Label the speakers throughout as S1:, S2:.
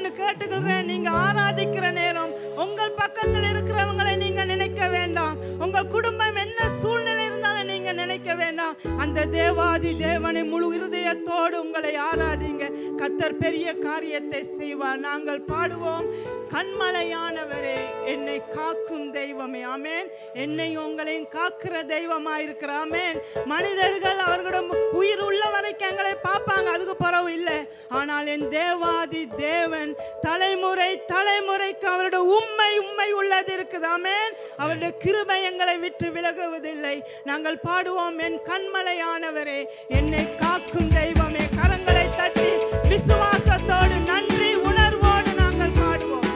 S1: ஒன்று கேட்டுக்கிறேன். நீங்க ஆராதிக்கிற நேரம் உங்கள் பக்கத்தில் இருக்கிறவங்களை நீங்க நினைக்க வேண்டாம். உங்கள் குடும்பம் என்ன சூழ்நிலை இருந்தாலும் நீங்க நினைக்க வேண்டாம். அந்த தேவாதி தேவனை முழு இருதயத்தோடு உங்களை ஆராதிங்க. கர்த்தர் பெரிய காரியத்தை செய்வார். நாங்கள் பாடுவோம், கண்மலையானவரே என்னை காக்கும் தெய்வமே. ஆமென். என்னை உங்களையும் காக்கிற தெய்வமாயிருக்கிற. ஆமென். மனிதர்கள் அவர்களிடம் உயிர் உள்ள வரைக்கும் எங்களை பார்ப்பாங்க, அதுக்கு பரவு இல்லை. ஆனால் என் தேவாதி தேவன் தலைமுறை தலைமுறைக்கு அவருடைய உண்மை உள்ளது இருக்குது. ஆமென். அவருடைய கிருபை எங்களை விட்டு விலகுவதில்லை. நாங்கள் பாடுவோம், என் கண்மலையானவரே என்னை காக்கும் தெய்வமே. கரங்களை தட்டி விசுவாசத்தோடு நன்றி உணர்வோடு நாங்கள் பாடுவோம்.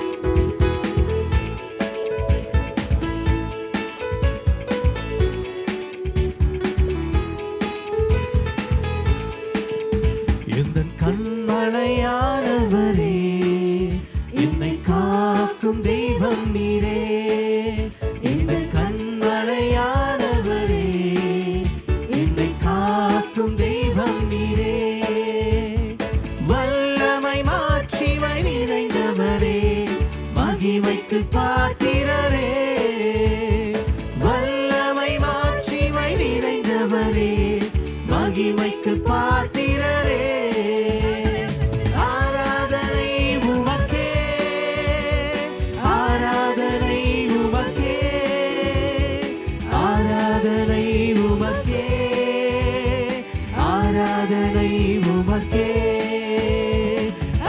S2: எந்தன் கண்மலையானவரே என்னை காக்கும் தெய்வம் நீரே. எந்தன் கண்மலையானவரே என்னை காக்கும் தெய்வம் நீரே. வல்லமை மாட்சிமை நிறைந்தவரே மகிமைக்கு பாத்திரரே. வல்லமை மாட்சிமை நிறைந்தவரே மகிமைக்கு பாத்திரரே. ஆராதனை உமக்கே, ஆராதனை உமக்கே, ஆராதனை உமக்கே, ஆராதனை உமக்கே,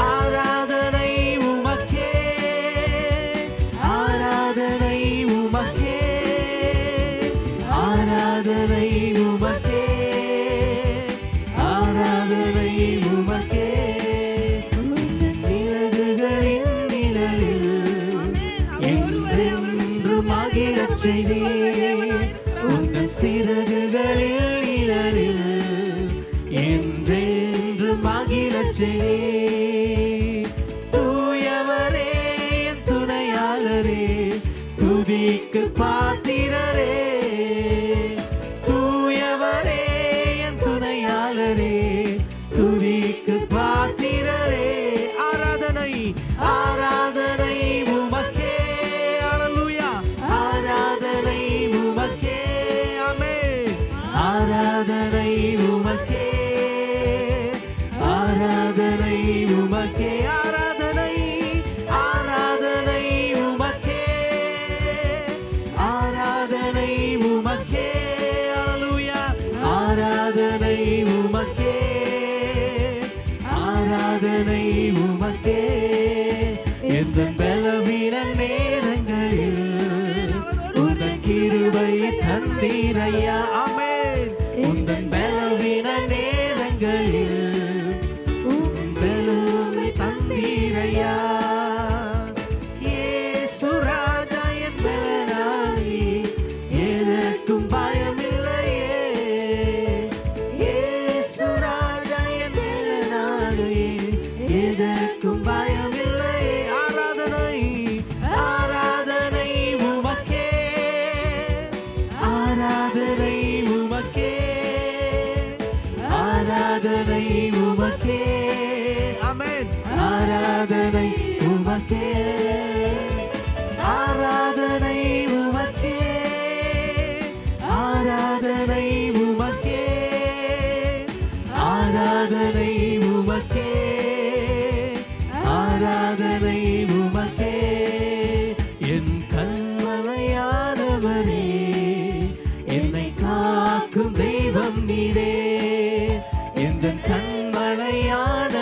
S2: ஆராதனை உமக்கே, ஆராதனை உமக்கே, ஆராதனை உமக்கே, ஆராதனை உமக்கே. சிறகுகளின் நிழலில் என்றென்று மகிழச் செய்தீர். உங்கள் சிறகுகளில் நிழலில் என்றென்று மகிழச் செய்தீர். தூயவரே என் துணையாளரே துதிக்கு பாத்திரரே. தூயவரே என் துணையாளரே துதிக்கு பாத்திரரே. ஆராதனை ஆராதனை உமக்கே. அல்லேலூயா. ஆராதனை உமக்கே. ஆமென். ஆராதனை உமக்கே, ஆராதனை உமக்கே, ஆராதனை ஆராதனை உமக்கே, ஆராதனை உமக்கே. அல்லேலூயா. ஆராதனை உமக்கே, ஆராதனை உமக்கே. எந்தன் பலவீன நேரங்களில் உந்தன் கிருபை தந்தீரையா. ஆமென். உந்தன் பலவீன நேரங்களில் உந்தன் பலனை தந்தீரையா. இயேசு ராஜா என் பலனாளி, எனக்கும் பயமில்லையே. இயேசு ராஜா என் பலனாளி, எனக்கும் பயமில்லையே. ஆராதனை ஆராதனை உமக்கே, ஆராதனை உமக்கே, ஆராதனை உமக்கே. ஆமென். ஆராதனை உமக்கே, ஆராதனை உமக்கே, ஆராதனை உமக்கே, ஆராதனை உமக்கே, ஆராதனை உமக்கே. என் கண்மலையானவரே என்னை காக்கும் தெய்வம் நீரே. எந்தன் கண்மலையானவரே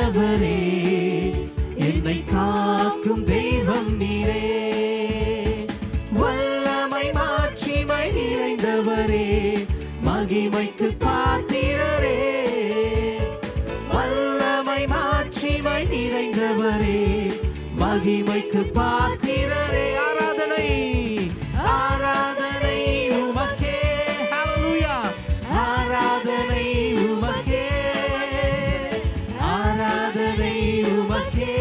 S2: என்னை காக்கும் தெய்வம் நீரே. வல்லமை மாட்சிமை நிறைந்தவரே மகிமைக்கு பாத்திரரே. வல்லமை மாட்சிமை நிறைந்தவரே மகிமைக்கு பாத்திரரே. ஆராதனை ஆராதனை உமக்கே. ஹல்லேலூயா. ஆராதனை உமக்கே, ஆராதனை உமக்கே.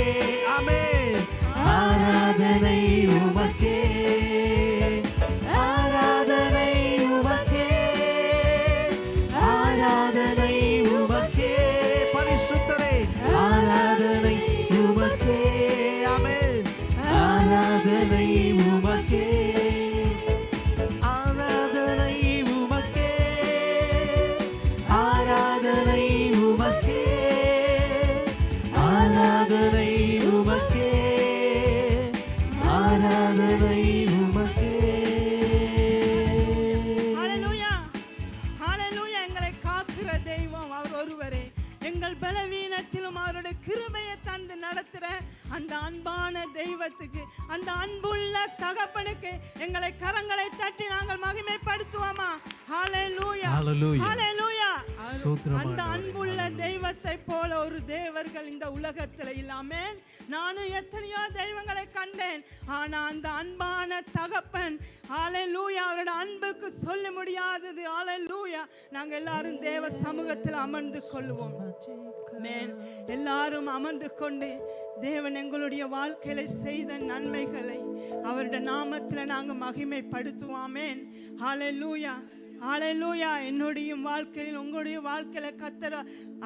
S2: ஆமென். ஆராதனை உமக்கே, ஆராதனை உமக்கே, ஆராதனை உமக்கே. பரிசுத்தரே ஆராதனை உமக்கே,
S1: அந்த அன்பான தெய்வத்துக்கு, அந்த அன்புள்ள தகப்பனுக்கு எங்களை கரங்களை தட்டி நாங்கள் மகிமைப்படுத்துவோமா? ஹalleluya,
S2: Hallelujah.
S1: ஹalleluya.
S2: ஸ்தோத்திரம்
S1: அந்த
S2: ஆண்டவரே.
S1: அன்புள்ள தெய்வத்தை போல ஒரு தேவர்கள் இந்த உலகத்தில் இல்லாமே. நானும் எத்தனையோ தெய்வங்களை கண்டேன், ஆனா அந்த அன்பான தகப்பன், ஹalleluya, அவரோட அன்புக்கு சொல்ல முடியாதது. ஹalleluya. நாங்க எல்லாரும் தேவ சமூகத்தில் அமர்ந்து கொள்வோம். ஆமென். எல்லாரும் அமர்ந்து கொண்டு தேவன் எங்களுடைய வாழ்க்கையில செய்த நன்மைகளை அவருடைய நாமத்தில் நாங்க மகிமைப்படுத்துவோம். ஆமென். ஹalleluya, ஹalleluya. என்னுடைய வாழ்க்கையில் உங்களுடைய வாழ்க்கையில கர்த்தர்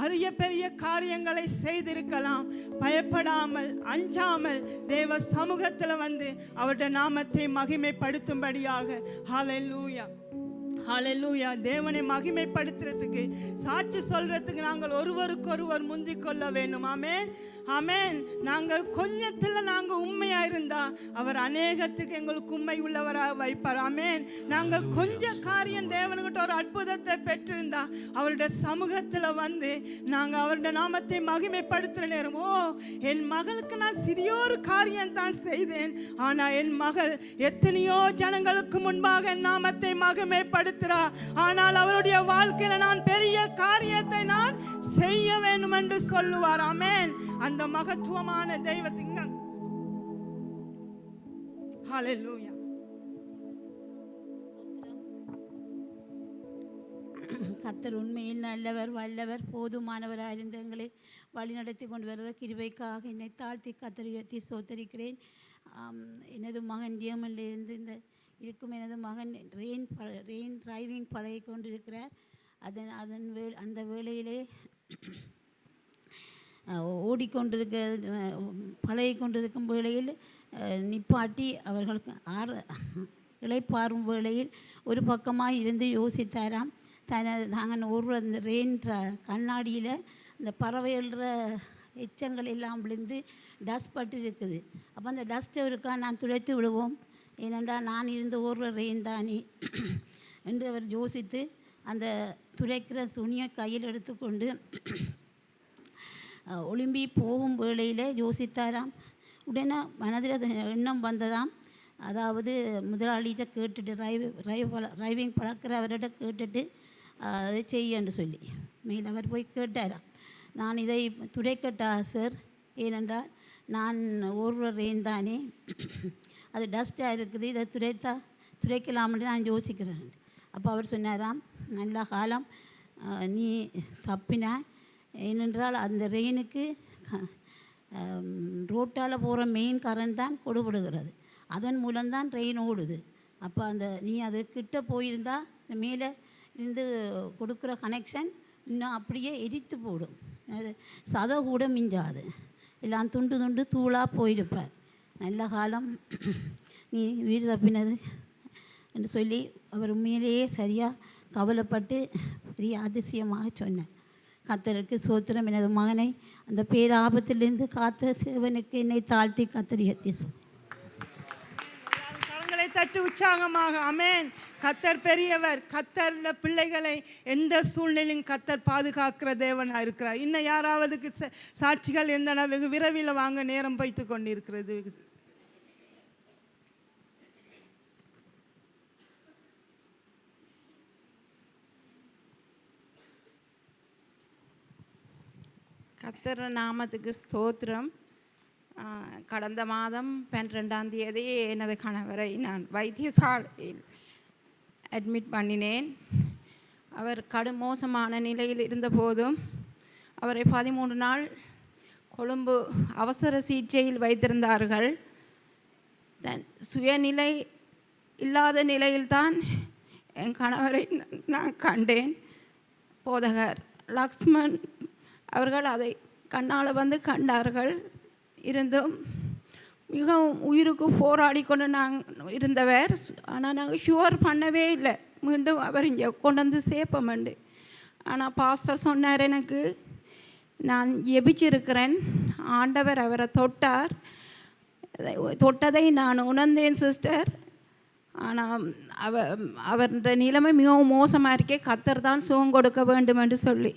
S1: அரிய பெரிய காரியங்களை செய்திருக்கலாம். பயப்படாமல் அஞ்சாமல் தேவ சமூகத்தில் வந்து அவருடைய நாமத்தை மகிமைப்படுத்தும்படியாக. ஹalleluya, ஹalleluya. தேவனை மகிமைப்படுத்துறதுக்கு, சாட்சி சொல்றதுக்கு நாங்கள் ஒருவருக்கொருவர் முந்திக் கொள்ள வேண்டும். ஆமென், ஆமென். நாங்கள் கொஞ்சத்தில் நாங்கள் உண்மையா இருந்தா அவர் அநேகத்துக்கு எங்களுக்கு உண்மை உள்ளவராக வைப்பார். ஆமென். நாங்கள் கொஞ்ச காரியம் தேவனுக்கிட்ட ஒரு அற்புதத்தை பெற்றிருந்தா அவருடைய சமூகத்தில் வந்து நாங்கள் அவருடைய நாமத்தை மகிமைப்படுத்துகிற நேரம், ஓ என் மகளுக்கு நான் சிறியோரு காரியம் தான் செய்தேன், ஆனா என் மகள் எத்தனையோ ஜனங்களுக்கு முன்பாக என் நாமத்தை மகிமைப்படுத்துகிறார். ஆனால் அவருடைய வாழ்க்கையில நான் பெரிய காரியத்தை நான் செய்ய வேண்டும் என்று சொல்லுவார். ஆமென். அந்த மகத்துவமான தெய்வத்தின் ஹalleluya.
S3: கர்த்தர் உண்மையில் நல்லவர், வல்லவர், போதுமானவராக இருந்த எங்களை வழிநடத்தி கொண்டு வருகிற கிருபைக்காக என்னை தாழ்த்தி கர்த்தரை உயர்த்தி ஸ்தோத்திரிக்கிறேன். எனது மகன் ஜெர்மனிலிருந்து இருக்கும் எனது மகன் ரெயின் டிரைவிங் பழகி கொண்டிருக்கிறார். அந்த வேளையிலே பழகி கொண்டிருக்கும் வேளையில் நிப்பாட்டி அவர்களுக்கு இளைப்பாறும் வேளையில் ஒரு பக்கமாக இருந்து யோசித்தாராம். நாங்கள் அந்த ரெயின் கண்ணாடியில் இந்த பறவைகள எச்சங்கள் எல்லாம் விழுந்து டஸ்ட் பட்டு இருக்குது. அப்போ அந்த டஸ்ட்டை இருக்கா நான் துடைத்து விடுவோம், ஏனென்றால் நான் இருந்து ஓடுற ரெயின் தானே என்று அவர் யோசித்து அந்த துடைக்கிற துணியை கையில் எடுத்துக்கொண்டு ஒளிம்பி போகும் வேளையில் யோசித்தாராம். உடனே மனதில் எண்ணம் வந்ததாம், அதாவது முதலாளிகிட்ட கேட்டுட்டு டிரைவிங் பழக்கிற அவர்கிட்ட கேட்டுட்டு அதை செய்யன்னு சொல்லி மேல் அவர் போய் கேட்டாராம், நான் இதை துடைக்கட்டா சார், ஏனென்றால் நான் ஒரு ரெயின் தானே, அது டஸ்ட்டாக இருக்குது, இதை துடைக்கலாம்னு நான் யோசிக்கிறேன். அப்போ அவர் சொன்னாராம், நல்ல காலம் நீ தப்பினா, ஏனென்றால் அந்த ரெயினுக்கு ரோட்டால் போகிற மெயின் கரண்ட் தான் கொடுபடுகிறது, அதன் மூலம்தான் ரெயின் ஓடுது. அப்போ நீ அது கிட்ட போயிருந்தா இந்த மேலே இருந்து கொடுக்குற கனெக்ஷன் இன்னும் அப்படியே எரித்து போடும், அது சதை கூட மிஞ்சாது, எல்லாம் துண்டு துண்டு தூளாக போயிருப்பார். நல்ல காலம் நீ உயிர் தப்பினது என்று சொல்லி அவர் உண்மையிலேயே சரியாக கவலைப்பட்டு பெரிய அதிசயமாக சொன்னார். கர்த்தருக்கு ஸ்தோத்திரம். எனது மகனை அந்த பேராபத்திலிருந்து காத்த தேவனுக்கு என்னை தாழ்த்தி கர்த்தரை உயர்த்தி
S1: கரங்களை தட்டி உற்சாகமாக ஆமென். கர்த்தர் பெரியவர். கர்த்தர் பிள்ளைகளை எந்த சூழ்நிலையும் கர்த்தர் பாதுகாக்கிற தேவனாக இருக்கிறார். இன்னும் யாராவதுக்கு சாட்சிகள் இருந்தன, வெகு விரைவில் வாங்க, நேரம் வைத்து கொண்டிருக்கிறது.
S4: கர்த்தர் நாமத்துக்கு ஸ்தோத்திரம். கடந்த மாதம் 12ஆம் தேதி எனது கணவரை நான் வைத்தியசாலையில் அட்மிட் பண்ணினேன். அவர் கடும் மோசமான நிலையில் இருந்தபோதும் அவரை 13 நாள் கொழும்பு அவசர சிகிச்சையில் வைத்திருந்தார்கள். சுயநிலை இல்லாத நிலையில்தான் என் கணவரை நான் கண்டேன். போதகர் லக்ஷ்மன் அவர்கள் அதை கண்ணால் வந்து கண்டார்கள். இருந்தும் மிகவும் உயிருக்கு போராடி கொண்டு நாங்கள் இருந்தவர். ஆனால் நாங்கள் ஷுவர் பண்ணவே இல்லை மீண்டும் அவர் இங்கே கொண்டு வந்து சேர்ப்போம்ண்டு. ஆனால் பாஸ்டர் சொன்னார், எனக்கு நான் ஜெபிச்சிருக்கிறேன், ஆண்டவர் அவரை தொட்டதை நான் உணர்ந்தேன் சிஸ்டர். ஆனால் அவருடைய நிலைமை மிகவும் மோசமாக இருக்கே, கர்த்தர் தான் சுகம் கொடுக்க வேண்டும் என்று சொல்லி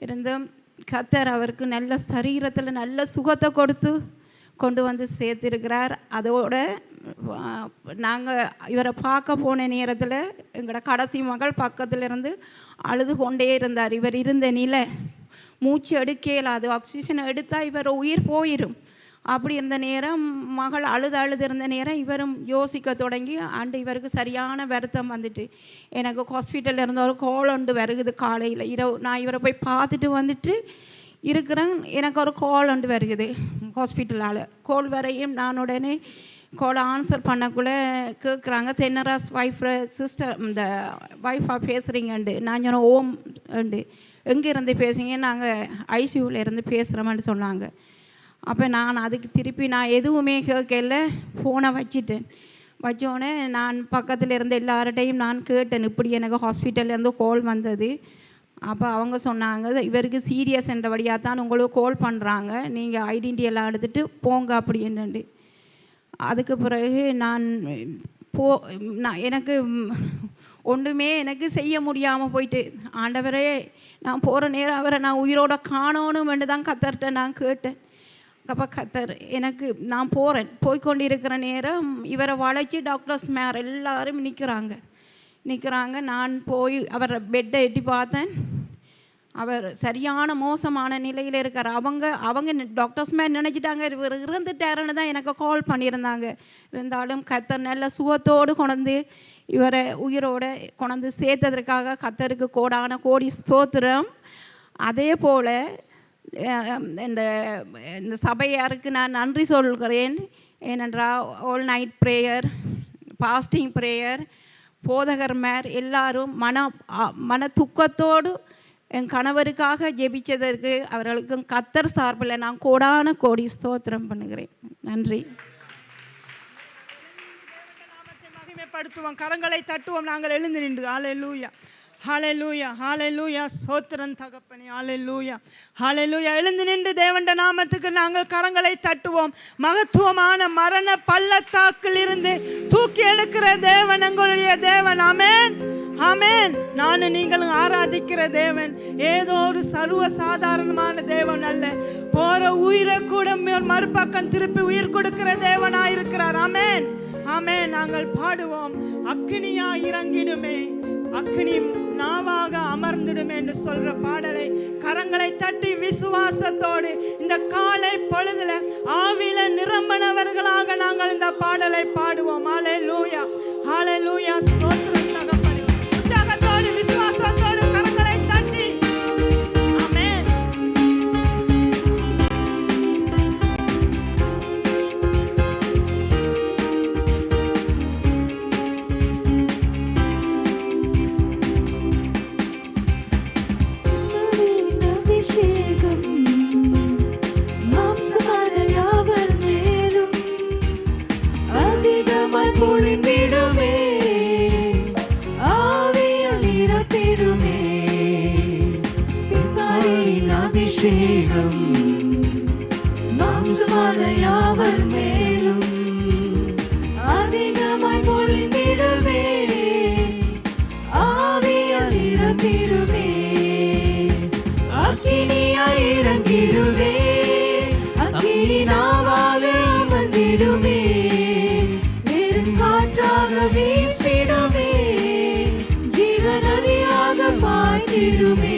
S4: இருந்தும் கர்த்தர் அவருக்கு நல்ல சரீரத்தில் நல்ல சுகத்தை கொடுத்து கொண்டு வந்து சேர்த்திருக்கிறார். அதோட நாங்கள் இவரை பார்க்க போன நேரத்தில் எங்களோட கடைசி மகள் பக்கத்தில் இருந்து அழுது கொண்டே இருந்தார். இவர் இருந்த நிலை மூச்சு எடுக்க இயலாது, ஆக்சிஜன் எடுத்தால் இவர் உயிர் போயிடும். அப்படி இருந்த நேரம் மகள் அழுது இருந்த நேரம் இவரும் யோசிக்க தொடங்கி இவருக்கு சரியான வருத்தம் வந்துட்டு, எனக்கு ஹாஸ்பிட்டலில் இருந்த ஒரு கால் ஒன்று வருகுது காலையில் இரவு. நான் இவரை போய் பார்த்துட்டு வந்துட்டு இருக்கிறேன், எனக்கு ஒரு கால் ஒன்று வருகுது ஹாஸ்பிட்டலால். கால் வரையும் நான் உடனே காலை ஆன்சர் பண்ணக்குள்ளே கேட்குறாங்க, தென்னராஸ் ஒய்ஃப் சிஸ்டர் இந்த ஒய்ஃபாக பேசுகிறீங்கண்டு. நான் சொன்னேன் ஓம் உண்டு. எங்கே இருந்து பேசுங்க? நாங்கள் ஐசியூவில் இருந்து பேசுகிறோம்னு சொன்னாங்க. அப்போ நான் அதுக்கு திருப்பி நான் எதுவுமே கேட்கல, ஃபோனை வச்சோடனே நான் பக்கத்தில் இருந்த எல்லார்டையும் நான் கேட்டேன், இப்படி எனக்கு ஹாஸ்பிட்டல்லேருந்து கால் வந்தது. அப்போ அவங்க சொன்னாங்க, இவருக்கு சீரியஸ் என்றபடியாக தான் உங்களுக்கு கால் பண்ணுறாங்க, நீங்கள் ஐடென்டி எல்லாம் எடுத்துகிட்டு போங்க அப்படின்னு. அதுக்கு பிறகு நான் எனக்கு ஒன்றுமே எனக்கு செய்ய முடியாமல் போயிட்டு, ஆண்டவரே நான் போகிற நேரம் அவரை நான் உயிரோட காணணும்னு தான் கத்தர்கிட்ட நான் கேட்டேன். அப்போ கத்தர் எனக்கு நான் போய்கொண்டு இருக்கிற நேரம் இவரை வளைச்சி டாக்டர்ஸ் மேர் எல்லாரும் நிற்கிறாங்க. நான் போய் அவரை பெட்டை எட்டி பார்த்தேன். அவர் சரியான மோசமான நிலையில் இருக்கார். அவங்க டாக்டர்ஸ் மேர் நினச்சிட்டாங்க இவர் இறந்துட்டாருன்னு தான் எனக்கு கால் பண்ணியிருந்தாங்க. இருந்தாலும் கத்தர் நல்ல சுகத்தோடு கொண்டு இவரை உயிரோடு கொண்டு சேர்த்ததற்காக கத்தருக்கு கோடி ஸ்தோத்திரம். அதே போல் இந்த சபையாருக்கு நான் நன்றி சொல்கிறேன். ஏனென்றால் all night prayer, fasting prayer, போதகர் மேர் எல்லாரும் மன துக்கத்தோடு என் கணவருக்காக ஜெபிச்சதற்கு அவர்களுக்கும் கத்தர் சார்பில் நான் கோடி ஸ்தோத்திரம் பண்ணுகிறேன். நன்றி.
S1: மகிமைப்படுத்துவோம், கரங்களை தட்டுவோம், நாங்கள் எழுந்து நின்று ஹல்லேலூயா ஹல்லேலூயா ஹல்லேலூயா ஸ்தோத்திரம் தகப்பனே, ஹல்லேலூயா ஹல்லேலூயா. எழுந்து நின்று தேவண்ட நாமத்துக்கு நாங்கள் கரங்களை தட்டுவோம். மகத்துவமான மரண பள்ளத்தாக்கில் இருந்து தூக்கி எடுக்கிற தேவன் எங்களுடைய தேவன். ஆமென் ஆமென். நானும் நீங்களும் ஆராதிக்கிற தேவன் ஏதோ ஒரு சர்வ சாதாரணமான தேவன் அல்ல. போற உயிரை கூட மறுபக்கம் திருப்பி உயிர் கொடுக்கிற தேவனாயிருக்கிறார். ஆமென் ஆமென். நாங்கள் பாடுவோம், அக்கினியா இறங்கிடுமே, அக்கினி நாவாக அமர்ந்திடுமே என்று சொல்ற பாடலை கரங்களை தட்டி விசுவாசத்தோடு இந்த காலை பொழுதுல ஆவில நிரம்பினவர்களாக நாங்கள் இந்த பாடலை பாடுவோம். ஹல்லேலூயா ஹல்லேலூயா ஸ்தோத்திரம் தகப்பனே. உற்சாகத்தோடு விசுவாசத்தோடு கரங்களை தட்டி ஆமென்.
S2: பொழிந்திடுமே, ஆவியில் நிரப்பிடுமே, பின்னாரின் அபிஷேகம் மாம்சமான யாவர் மேலும் அதிகமாய் பொழிந்திடுமே, ஆவியில் நிரப்பிடுமே, அக்கினியாய் இறங்கிடுமே, அக்கினி நாவாலே அமர்ந்திடுமே, வீசிடுமே, ஜீவநதியாக பாய்ந்திடுமே,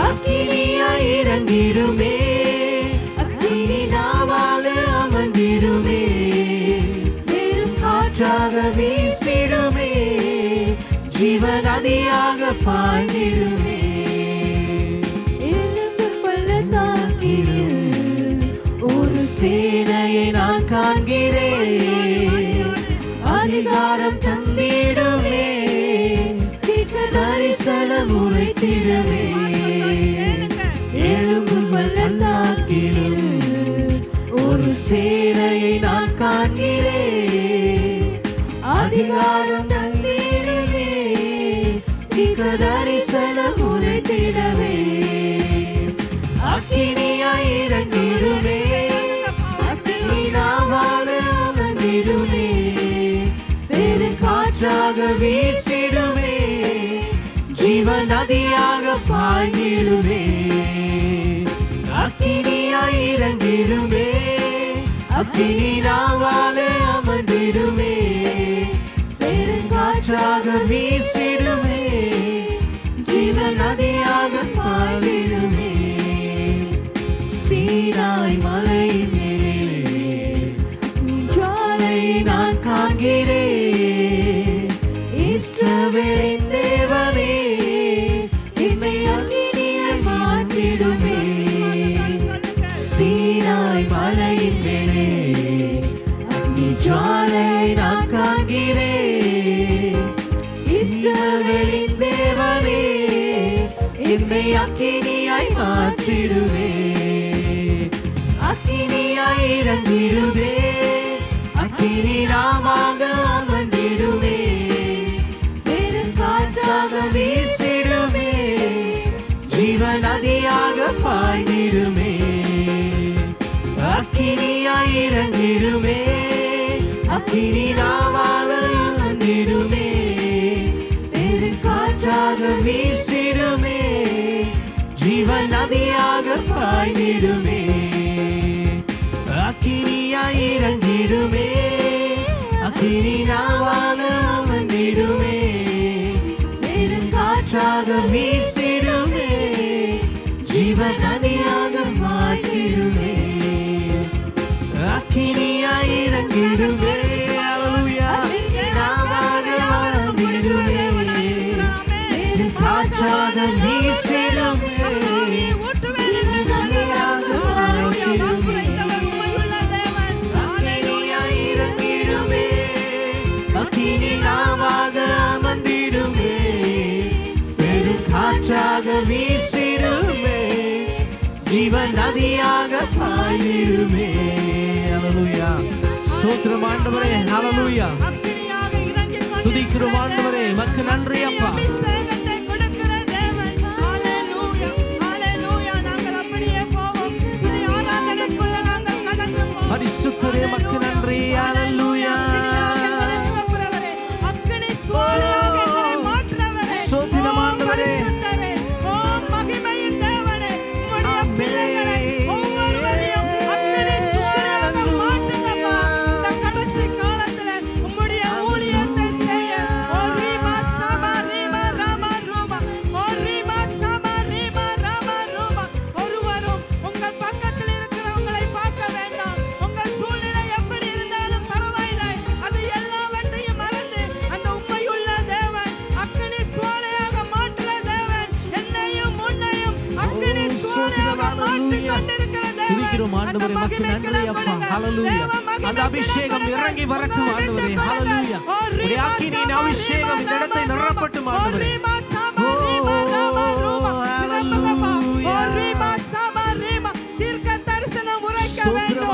S2: அக்கினியாய் இறங்கிடுமே, அக்கினி நாவாலே அமர்ந்திடுமே, வெறும் காற்றாக வீசிடுமே, ஜீவநதியாக பாய்ந்திடுமே. பள்ளத்தாக்கில் ஒரு சேனையை நான் காண்கிறேன், அதிகாரம் தந்திடுமே, தரிசனம் உரைத்திடுமே, எழும்பும் பள்ளத்தாக்கிலும் ஒரு சேனையை நான் காண்கிறேன், அதிகாரம் தந்திடுமே, தரிசனம் உரைத்திடவே, அக்கினியாய் இறங்கிடுமே, அக்கினி நாவாலே அமர்ந்திடுமே, காற்றாக வீசிடுமே, ஜீவநதியாக பாய்ந்திடுமே, அக்கினியாய் இறங்கிடுமே, அக்கினி நாவாலே அமர்ந்திடுமே, பெருங்காற்றாக வீசிடுமே, ஜீவ நதியாக பாய்ந்திடுமே. சீனாய் மலை மேலே ஜுவாலை நான் காண்கிறேன். இஸ்ரவேலின் தேவனே, என்னை அக்கினியாய் மாற்றிடுமே. சீனாய் மலையின் மேலே அக்னி ஜுவாலை நான் காண்கிறேன். இஸ்ரவேலின் தேவனே, என்னை அக்கினியாய் மாற்றிடுவே. அக்கினியாய் இறங்கிடுவே, அக்கினி நாவாக அமர்ந்திடுவே, பெருங்காற்றாக வீசிடுமே, ஜீவ நதியாக பாய்ந்திடுமே. அக்கினியாய் இறங்கிடுமே, அக்கினி நாவாக அமர்ந்திடுமே, பெருங்காற்றாக வீசிடுமே, ஜீவ நதியாக பாய்ந்திடுமே. அக்கினியாய் இறங்கிடுமே, அக்கினி நாவாக அமர்ந்திடுமே, பெருங்காற்றாக வீசிடுமே, ஜீவ நதியாக மாற்றிடுமே. அக்கினியாய் இறங்கிடுமே, அல்லேலூயா, நாவாக அமர்ந்திடுமே, பெருங்காற்றாக வீசிடுமே, ஜீவ நதியாக மாற்றிடுமே. அக்கினியாய் இறங்கிடுமே, அக்கினி நாவாக அமர்ந்திடுமே, பெருங்காற்றாக வீசிடுமே, ஜீவ நதியாக பாய்ந்திடுமே. அல்லேலூயா. ஸ்தோத்திரம் ஆண்டவரே, ஹல்லேலூயா. துதிக்கிறோம் ஆண்டவரே, உமக்கு நன்றி அப்பா. பரிசுத்தரே, உமக்கு நன்றி. ஹல்லேலூயா. ஸ்தோத்திரம் ஆண்டவரே. துதிக்கிறோம் ஆண்டவரே, உமக்கு நன்றி அப்பா. ஹல்லேலூயா. அந்த அபிஷேகம் இறங்கி வரட்டும் ஆண்டவரே. ஹல்லேலூயா. உம்முடைய அக்கினியின் அபிஷேகம் இந்த இடத்தை நிரப்பட்டும் ஆண்டவரே.
S1: தீர்க்க தரிசனம் உரைக்க வேண்டும்.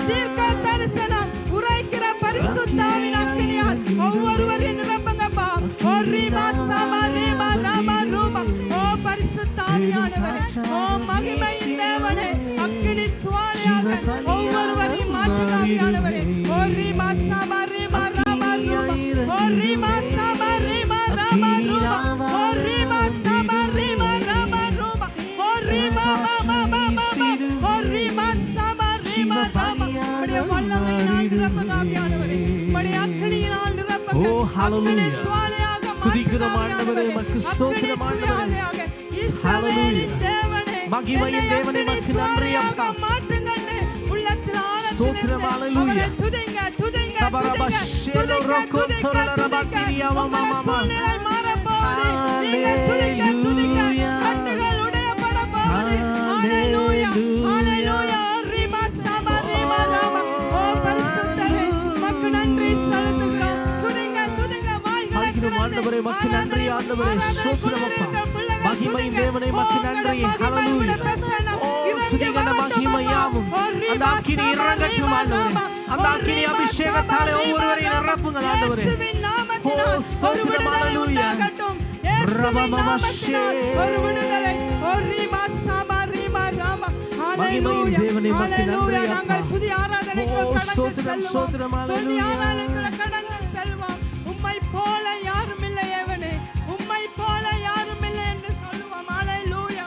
S1: தீர்க்க தரிசனம் உரைக்கிற பரிசுத்தாவின் அக்கினியால் ஒவ்வொருவரையும் நிரப்புங்கப்பா. ஓ ரீமா சமா ரீமா ராமா ரூபா. ஓ பரிசுத்தாவியானவரே, ஓ மகிமையின் தேவனே, அக்கினி சுவாலையாக ஒவ்வொருவரையும் மாற்றுகாவியானவரே. ஓ ரீமா சமா ரீமா ராமா ரூபா. ஓ ரீமா சமா ரீமா ராமா ரூபா. ஓ ரீமா சமா ரீமா ராமா ரூபா. ஓ ரீமா மாமா மாமா. ஓ ரீமா சமா ரீமா ராமா. உம்முடைய வல்லமையினால் நிரப்புகாவியானவரே, உம்முடைய அக்கினியினால் நிரப்புக.
S2: ஓ ஹல்லேலூயா.
S1: சுவாலையாக
S2: துதிக்கிறோம் ஆண்டவரே, உமக்கு ஸ்தோத்திரம் ஆண்டவரே. ஹல்லேலூயா. மகிமையின் தேவனே, உமக்கு நன்றி அப்பா. ஸ்தோத்திரம். ஹல்லேலூயா.
S1: துதிங்க துதிங்க
S2: தபரபஷேலோ ரோகோ தரலரபகிரியா மாமா மாமா. ஹல்லேலூயா.
S1: கட்டுகள் உடையப்படப்போகுது. ஹல்லேலூயா. ஹல்லேலூயா. ரீமா சமா ரீமா ராமா. ஓ பரிசுத்தரே, உமக்கு நன்றி செலுத்துகிறோம். துதிங்க துதிங்க வாய்களை திறந்து
S2: ஆண்டவரே, உமக்கு நன்றி ஆண்டவரே. ஸ்தோத்திரம் அப்பா. மகிமையின் தேவனே, உமக்கு நன்றி. ஹல்லேலூயா. ஓ துதிகன மகிமையாவும் அந்த அக்கினி இறங்கட்டும் ஆண்டவரே. அந்த அக்கினி அபிஷேகத்தாலே ஒவ்வொருவரையும் நிரப்புங்க ஆண்டவரே. ஓ ஸ்தோத்திரம். ஹல்லேலூயா. ரபமமஷே. மகிமையின் தேவனே, உமக்கு நன்றி அப்பா. ஓ ஸ்தோத்திரம் ஸ்தோத்திரம். ஹல்லேலூயா.
S1: உம்மை போல யாரும் இல்லை தேவனே, உம்மை போல யாரும் இல்லை என்று சொல்லுவோம். ஹல்லேலூயா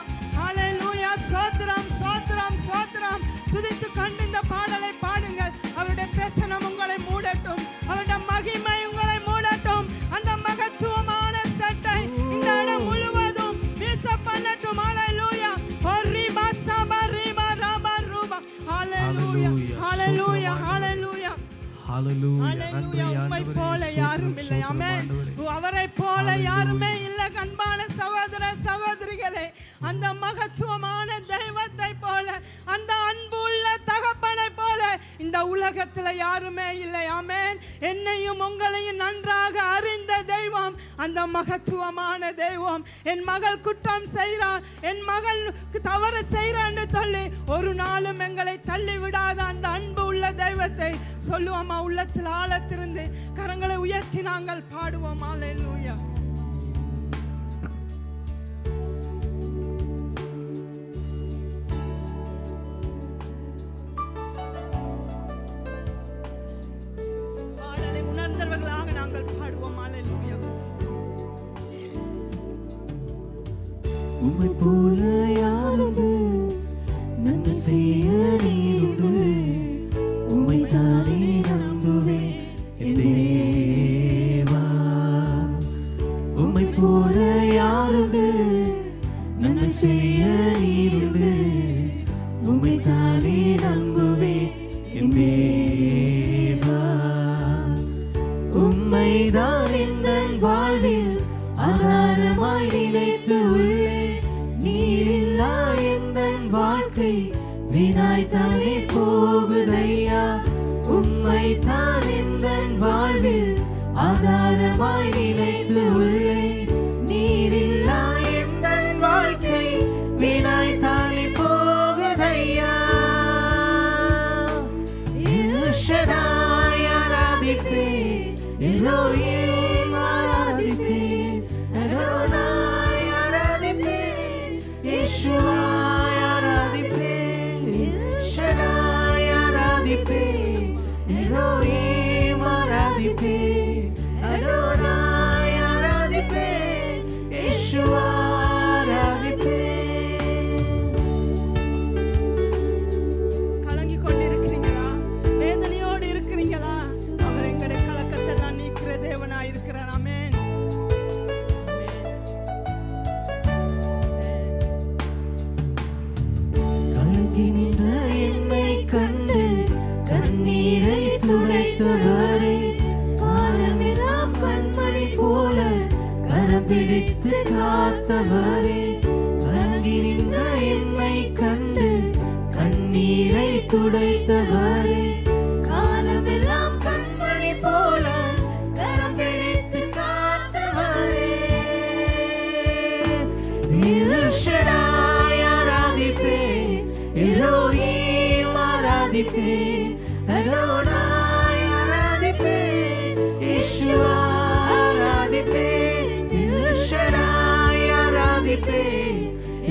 S2: ஹalleluya நன்றி
S1: ஹalleluya. உம்மை போல யாரும் இல்லை. ஆமென். அவரை போல யாருமே இல்லை. அன்பான சகோதர சகோதரிகளே, அந்த மகத்துவமான தெய்வத்தை போல, அந்த அன்புள்ள தகப்பனை போல இந்த உலகத்துல யாருமே இல்லை. ஆமென். என்னையும் உங்களையும் நன்றாக அறிந்த தெய்வம் அந்த மகத்துவமான தெய்வம். என் மகள் குற்றம் செய்கிறார், என் மகள் தவறு செய்கிறார் என்று சொல்லி ஒரு நாளும் எங்களை தள்ளி விடாத அந்த அன்பு உள்ள தெய்வத்தை சொல்லுவோமா? உள்ளத்தில் ஆழத்திருந்து கரங்களை உயர்த்தி நாங்கள் பாடுவோம். அல்லேலூயா. பாடலை உணர்ந்தவர்களாக நாங்கள் பாடுவோம். அல்லேலூயா.
S2: உம்மை போல யாருண்டு நன்மை செய்ய நீருண்டு உம்மை தானே நம்புவேன் என் தேவா. உம்மை போல யாருண்டு நன்மை செய்ய நீருண்டு உம்மை தானே நம்புவேன் என் தேவா. உம்மை தான் என் வாழ்வில் ஆதாரமாய் நினைத்து உள்ளேன். நீரில்லா என் வாழ்க்கை வீணாய்த்தானே போகுதையா. உம்மை தான் என் வாழ்வில் ஆதாரமாய் நினைத்து உள்ளேன். நீரில்லா என் வாழ்க்கை வீணாய்த்தானே போகுதையா. எல் ஷடாய் ஆராதிப்பேன், எலோஹிம் ஆராதிப்பேன், அடோனாய் ஆராதிப்பேன், யெஷுவா ஆராதிப்பேன், எல் ஷடாய் ஆராதிப்பேன், எலோஹிம் ஆராதிப்பேன், அடோனாய் ஆராதிப்பேன், யெஷுவா ஆராதிப்பேன்.
S1: கலங்கி கொண்டிருக்கிறீங்களா? வேதனையோடு இருக்கிறீங்களா? அவர் எங்களுடைய கலக்கத்தெல்லாம் நீக்கிற தேவனாய் இருக்கிறார். ஆமென்.
S2: கலங்கி நின்ற என்னை கண்டு கண்ணீரை துடைத்தவரே, காலமெல்லாம் கண்மணி போல கரம் பிடித்து காத்தவரே. கலங்கி நின்ற என்னை கண்டு கண்ணீரை துடைத்தவரே, காலமெல்லாம் கண்மணி போல கரம் பிடித்து காத்தவரே. எல் ஷடாய் ஆராதிப்பேன், எலோஹிம் ஆராதிப்பேன், அடோனாய் ஆராதிப்பேன், யெஷுவா ஆராதிப்பேன். எல் ஷடாய் ஆராதிப்பேன்,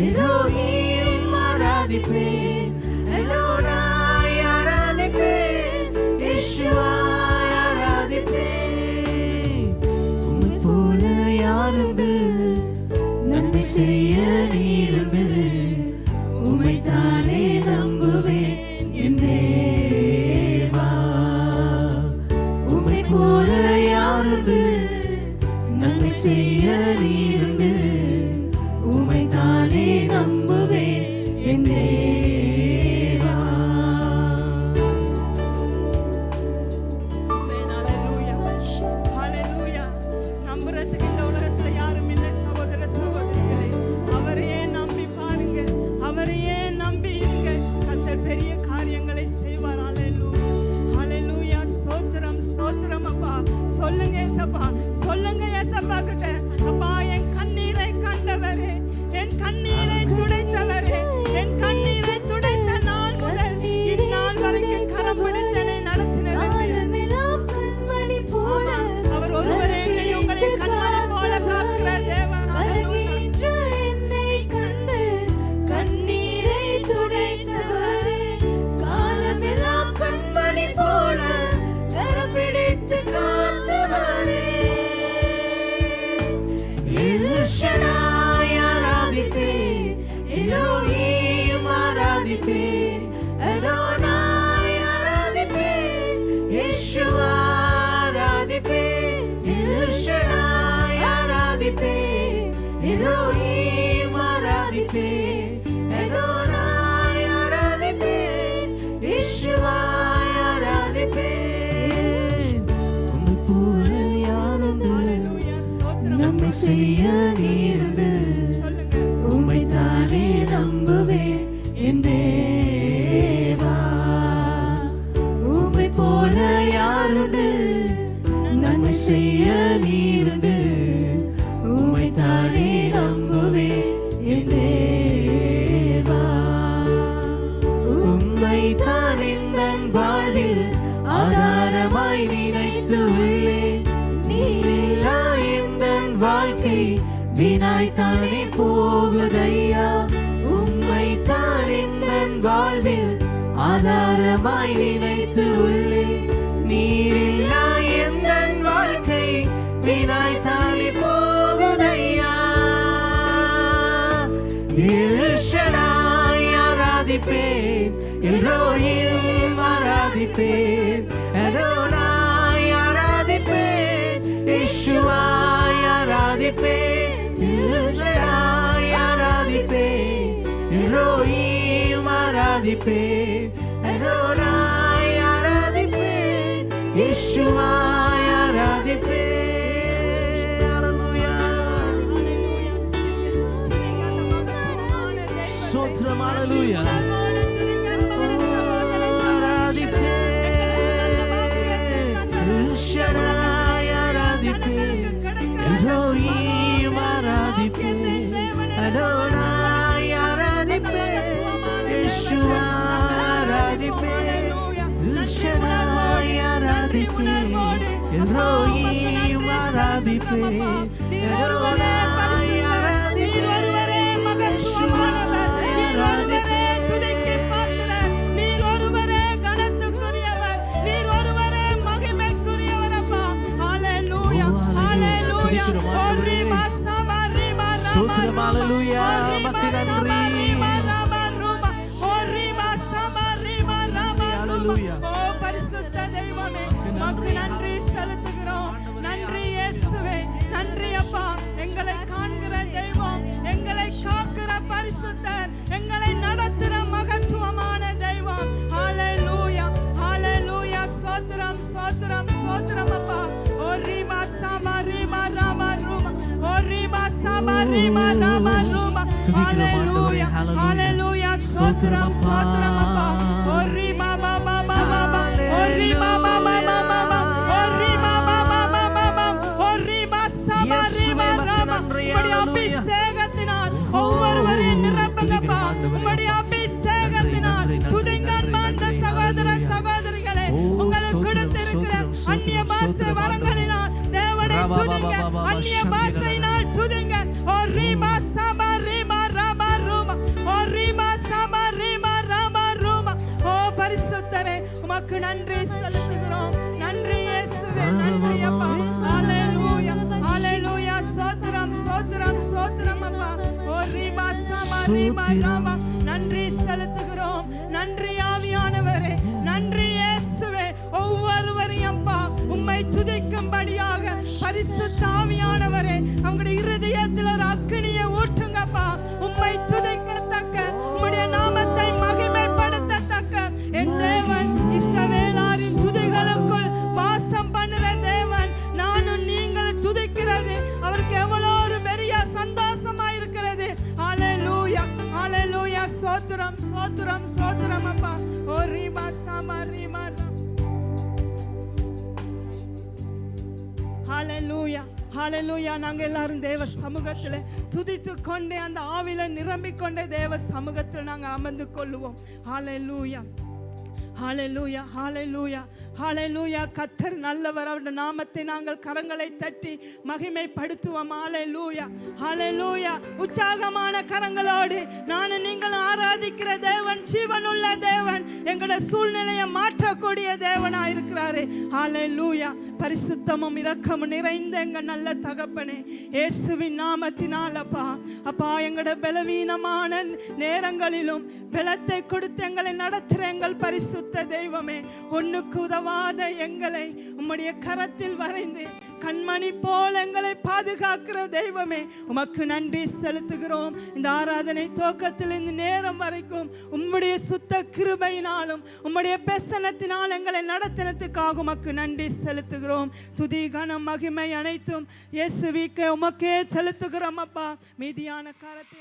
S2: எலோஹிம் ஆராதிப்பேன், அடோனாய் ஆராதிப்பேன், யெஷுவா ஆராதிப்பேன். உம்மை போல யாருண்டு நன்மை செய்ய நீருண்டு உம்மை தானே நம்புவேன் என் தேவா. உம்மை போல யாருண்டு நன்மை செய்ய நீருண்டு உம்மை தானே நம்புவேன் என் தேவா.
S1: ஆமென். அல்லேலூயா. அல்லேலூயா. நம்புறதுக்கு இந்த உலகத்துல யாரும் இல்லை சகோதர சகோதரிகளே. அவரையே நம்பி பாருங்க, அவரையே நம்பி இருங்க. கர்த்தர் பெரிய காரியங்களை செய்வார். அல்லேலூயா. அல்லேலூயா. ஸ்தோத்திரம் ஸ்தோத்திரம் அப்பா. சொல்லுங்க ஏசப்பா, சொல்லுங்க ஏசப்பா கிட்ட, அப்பா என் கண்ணீரை கண்டவரே, என் கண்ணீரை துடைத்தவரே, என் கண்ணீரை துடைத்த நாள் முதல் இந்நாள் வரைக்கும் கரம் பிடித்தனை நடத்தினவரே. அவர் ஒருவரே என்னை உங்களை கண்மணி போல காக்கிற தேவன்.
S2: எல் ஷடாய் ஆராதிப்பேன், எலோஹிம் ஆராதிப்பேன், அடோனாய் ஆராதிப்பேன், யெஷுவா ஆராதிப்பேன். எல் ஷடாய் ஆராதிப்பேன், எலோஹிம் ஆராதிப்பேன், அடோனாய் ஆராதிப்பேன், யெஷுவா ஆராதிப்பேன். செய்ய நீருண்டு உம்மை தானே நம்புவேன் என் தேவா. உம்மை போல யாருண்டு நன்மை செய்ய நீருண்டு உம்மை தானே நம்புவேன் என் தேவா. உம்மை தான் எந்தன் வாழ்வில் ஆதாரமாய் நினைத்து உள்ளேன். நீரில்லா எந்தன் வாழ்க்கை வீணாய்த்தானே போகுதையா. உம்மை தான் எந்தன் வாழ்வில் ஆதாரமாய் நினைத்து உள்ளேன். நீரில்லா எந்தன் வாழ்க்கை வீணாய்த்தானே போகுதையா. எல் ஷடாய் ஆராதிப்பேன், எல்லோரையும் ஆராதிப்பேன், அடோனாய் ஆராதிப்பேன், யெஷுவாய் ஆராதிப்பேன், எல் ஷடாய் ஆராதிப்பேன், எல்லோரையும் ஆராதிப்பேன், அடோனாய் ஆராதிப்பேன், யெஷுவாய் ஆராதிப்பேன். Sotram, hallelujah. El Shaddai ஆராதிப்பேன், எல்லோரையும் ஆராதிப்பேன், அடோனாய் ஆராதிப்பேன், யெஷுவா ஆராதிப்பேன். El Shaddai ஆராதிப்பேன், எல்லோரையும் ஆராதிப்பேன், அடோனாய் ஆராதிப்பேன், யெஷுவா
S1: பரிசுத்த தெய்வமே, உமக்கு நன்றி செலுத்துகிறோம். நன்றி இயேசுவே, நன்றி அப்பா. எங்களை காண்கிற தெய்வம், எங்களை காக்கிற பரிசுத்தர், எங்களை நடத்துகிற மகத்துவமான தெய்வம். ஹல்லேலூயா, ஹல்லேலூயா. ஸ்தோத்திரம், ஸ்தோத்திரம், ஸ்தோத்திரம் அப்பா. ஓ ரீமா சாமா ரீமா ராமா ரூமா, ஓ ரீமா சாமா ரீமா ராமா ரூமா. ஹல்லேலூயா, ஹல்லேலூயா. ஸ்தோத்திரம், ஸ்தோத்திரம் அப்பா. ஓ ரீமா பாபா பாபா, ஓ ரீமா பாபா பாபா, ஓ ரீமா பாபா பாபா, ஓ ரீமா சாமா ரீமா ராமா. உம்முடைய அபிஷேகத்தினால் ஒவ்வொருவரையும் நிரப்புங்கப்பா. உம்முடைய அபிஷேகத்தினால் துதிங்கள் மாண்ட சகோதர சகோதரிகளே. உங்களுக்கு கொடுத்திருக்கிற அந்நிய பாஷை வரங்களினால் தேவனை துதிங்க, அந்நிய பாஷையினால் துதிங்க. ஓ ரீமா சாமா ரீமா ராமா ரூமா, ஓ ரீமா சாமா ரீமா ராமா ரூமா. ஓ பரிசுத்தரே, உமக்கு நன்றி செலுத்துகிறோம். நன்றி இயேசுவே, நன்றி அப்பா. ஹல்லேலூயா, ஹல்லேலூயா. ஸ்தோத்திரம், ஸ்தோத்திரம், ஸ்தோத்திரம் அப்பா. ஓ ரீமா சாமா ரீமா ராமா. நன்றி செலுத்துகிறோம். நன்றி ஆவியானவரே, நன்றி இயேசுவே. ஒவ்வொருவரையும் அப்பா உம்மை துதிக்கும்படியாக பரிசுத்த ஆவியானவரே அவங்களுடைய இருதயத்தில் ஒரு அக்கினியை ஊற்றுங்கப்பா. உம்மை துதிக்கத்தக்க, உம்முடைய நாமத்தை மகிமைப்படுத்தத்தக்க என் தேவன் இஸ்ரவேலாரின் துதிகளுக்குள் வாசம் பண்ணுற தேவன். நானும் நீங்கள் துதிக்கிறது அவருக்கு எவ்வளோ ஒரு பெரிய சந்தோஷமா இருக்கிறது. ஹல்லேலூயா, ஹல்லேலூயா. ஸ்தோத்திரம், ஸ்தோத்திரம், ஸ்தோத்திரம் அப்பா. ஓ ரீமா சாமா ரீமா. ஹல்லேலூயா, ஹல்லேலூயா. நாங்கள் எல்லாரும் தேவ சமூகத்தில் துதித்து கொண்டே அந்த ஆவில நிரம்பிக் கொண்டே தேவ சமூகத்தில் நாங்கள் அமர்ந்து கொள்ளுவோம். ஹல்லேலூயா, ஹல்லேலூயா, ஹல்லேலூயா, ஹல்லேலூயா. கர்த்தர் நல்லவர், அவருடைய நாமத்தை நாங்கள் கரங்களை தட்டி மகிமைப்படுத்துவோம். ஹல்லேலூயா, ஹல்லேலூயா. உற்சாகமான கரங்களோடு நான் நீங்கள் ஆராதிக்கிற தேவன் ஜீவனுள்ள தேவன், எங்களுடைய சூழ்நிலையை மாற்றக்கூடிய தேவனா இருக்கிறாரு. ஹல்லேலூயா. பரிசுத்தமும் இரக்கமும் நிறைந்த எங்க நல்ல தகப்பனே, இயேசுவின் நாமத்தினால் அப்பா, அப்பா எங்களுடைய பலவீனமான நேரங்களிலும் பலத்தை கொடுத்து எங்களை நடத்துகிற எங்கள் பரிசுத்த பரிசுத்த தெய்வமே, ஒன்றுக்கு உதவாத எங்களை உம்முடைய கரத்தில் வரைந்து கண்மணி போல் எங்களை பாதுகாக்கிற தெய்வமே, உமக்கு நன்றி செலுத்துகிறோம். இந்த ஆராதனை துவக்கத்தில் இந்த நேரம் வரைக்கும் உம்முடைய சுத்த கிருபையினாலும் உம்முடைய பெசனத்தினால் எங்களை நடத்தினதுக்காக உமக்கு நன்றி செலுத்துகிறோம். துதி கனம் மகிமை அனைத்தும் இயேசுவிக்கே உமக்கே செலுத்துகிறோம் அப்பா. மீதியான காலத்தை